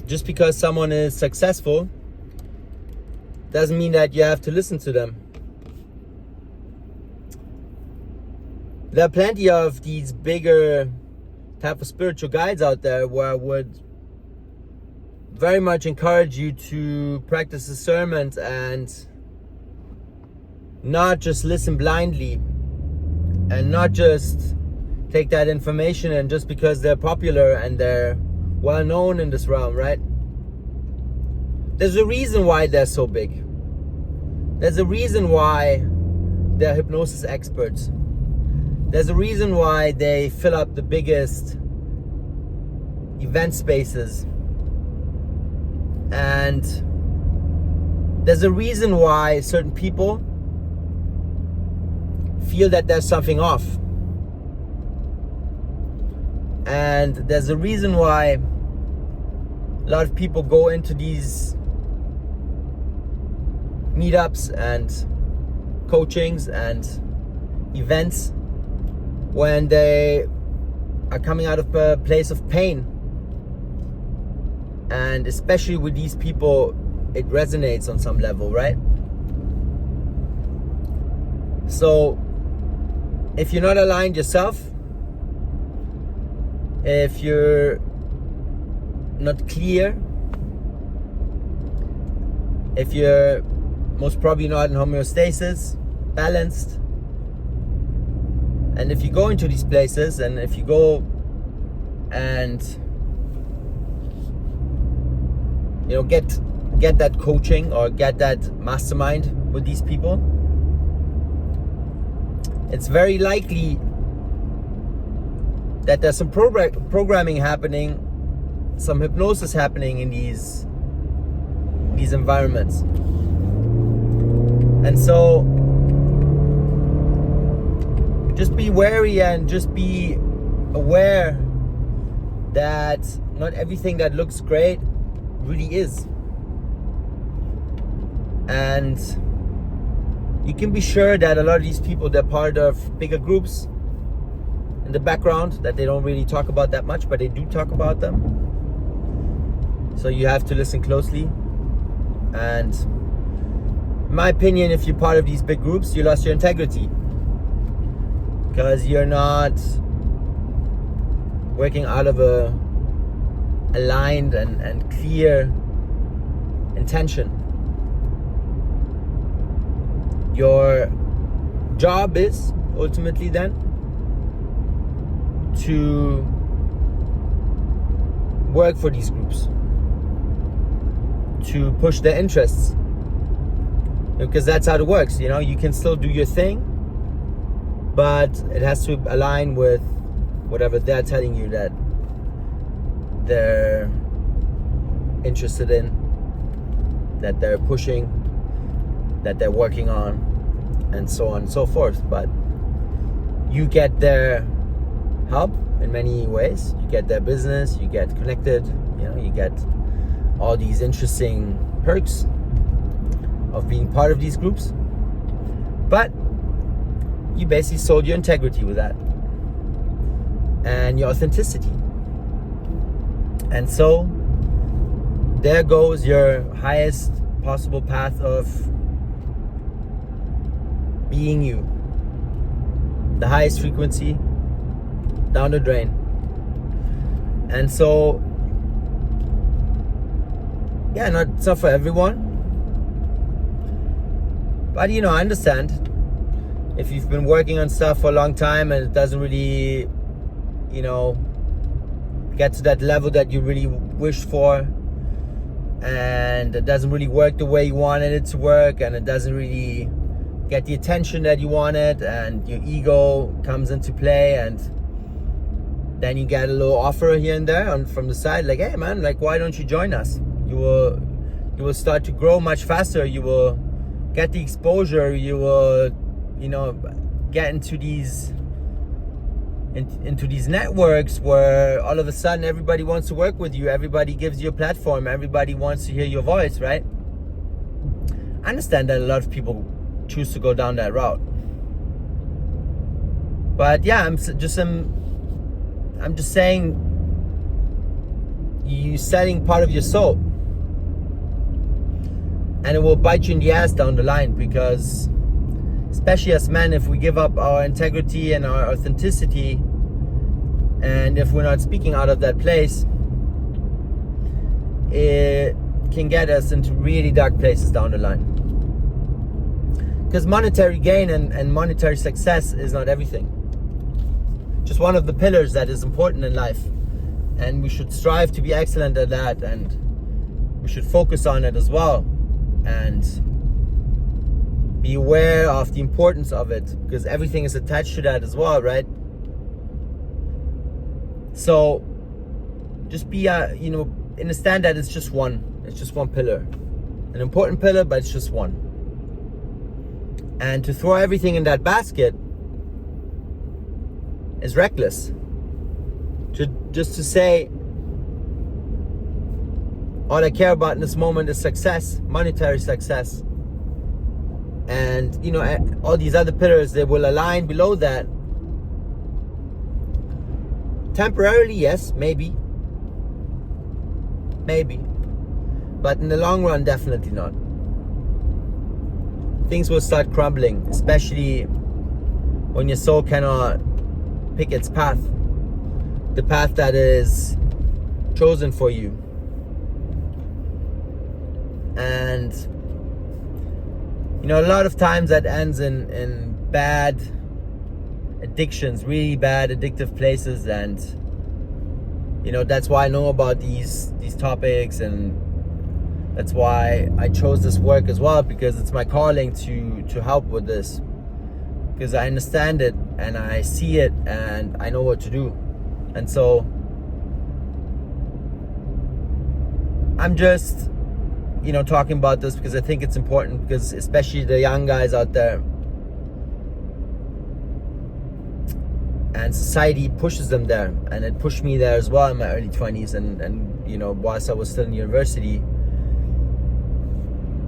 just because someone is successful doesn't mean that you have to listen to them. There are plenty of these bigger type of spiritual guides out there where I would very much encourage you to practice discernment and not just listen blindly and not just take that information and just because they're popular and they're well known in this realm, right? There's a reason why they're so big. There's a reason why they're hypnosis experts. There's a reason why they fill up the biggest event spaces. And there's a reason why certain people feel that there's something off. And there's a reason why a lot of people go into these meetups and coachings and events when they are coming out of a place of pain. And especially with these people, it resonates on some level, right? So if you're not aligned yourself, if you're not clear, if you're most probably not in homeostasis, balanced, and if you go into these places and if you go and get that coaching or get that mastermind with these people, it's very likely that there's some programming happening, some hypnosis happening in these environments. And so just be wary and just be aware that not everything that looks great really is. And you can be sure that a lot of these people, they're part of bigger groups in the background that they don't really talk about that much, but they do talk about them. So you have to listen closely. And in my opinion, if you're part of these big groups, you lost your integrity because you're not working out of a aligned and clear intention. Your job is ultimately then to work for these groups, to push their interests, because that's how it works. You can still do your thing, but it has to align with whatever they're telling you that they're interested in, that they're pushing, that they're working on, and so on and so forth. But you get their help in many ways. You get their business, you get connected, you get all these interesting perks of being part of these groups. But you basically sold your integrity with that and your authenticity. And so there goes your highest possible path of being you. The highest frequency down the drain. And so it's not for everyone. But I understand if you've been working on stuff for a long time and it doesn't really get to that level that you really wish for, and it doesn't really work the way you wanted it to work, and it doesn't really get the attention that you wanted, and your ego comes into play, and then you get a little offer here and there from the side, like, hey man, like, why don't you join us? You will start to grow much faster. You will get the exposure. You will get into these networks where all of a sudden everybody wants to work with you. Everybody gives you a platform. Everybody wants to hear your voice, right? I understand that a lot of people choose to go down that route. But yeah, I'm just saying, you selling part of your soul, and it will bite you in the ass down the line, because especially as men, if we give up our integrity and our authenticity, and if we're not speaking out of that place, it can get us into really dark places down the line. Because monetary gain and monetary success is not everything. Just one of the pillars that is important in life, and we should strive to be excellent at that, and we should focus on it as well, and be aware of the importance of it, because everything is attached to that as well, right? So just be understand that it's just one pillar, an important pillar, but it's just one. And to throw everything in that basket is reckless. Just to say, all I care about in this moment is success, monetary success, and all these other pillars, they will align below that. Temporarily, yes, maybe, but in the long run, definitely not. Things will start crumbling, especially when your soul cannot pick its path, the path that is chosen for you. And a lot of times that ends in bad addictions, really bad addictive places, and that's why I know about these topics, and that's why I chose this work as well, because it's my calling to help with this, because I understand it and I see it and I know what to do. And so I'm just talking about this because I think it's important, because especially the young guys out there, and society pushes them there, and it pushed me there as well in my early 20s, and whilst I was still in university.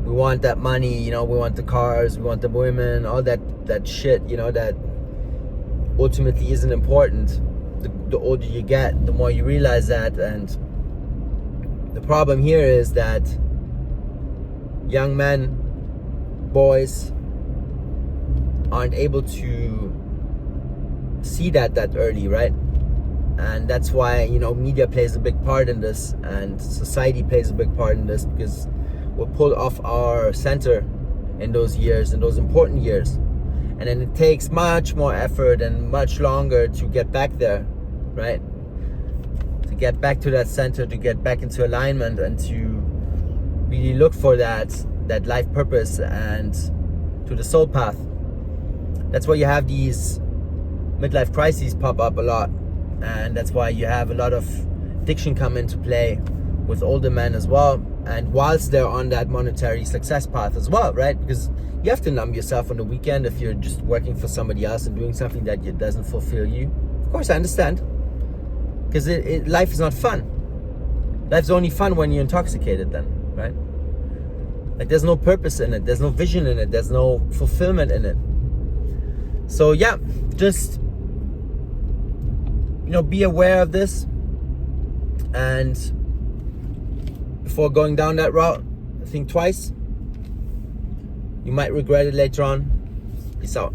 We want that money, we want the cars, we want the women, all that shit, that ultimately isn't important. The older you get, the more you realize that. And the problem here is that young men, boys, aren't able to see that early, right? And that's why media plays a big part in this, and society plays a big part in this, because we're pulled off our center in those years, in those important years. And then it takes much more effort and much longer to get back there, right? To get back to that center, to get back into alignment, and to really look for that life purpose and to the soul path. That's why you have these midlife crises pop up a lot, and that's why you have a lot of addiction come into play with older men as well, and whilst they're on that monetary success path as well, right? Because you have to numb yourself on the weekend if you're just working for somebody else and doing something that doesn't fulfill you. Of course, I understand, because life is not fun. Life's only fun when you're intoxicated, then, right? Like, there's no purpose in it, there's no vision in it, there's no fulfillment in it. So yeah, just be aware of this, and before going down that route, think twice. You might regret it later on. Peace out.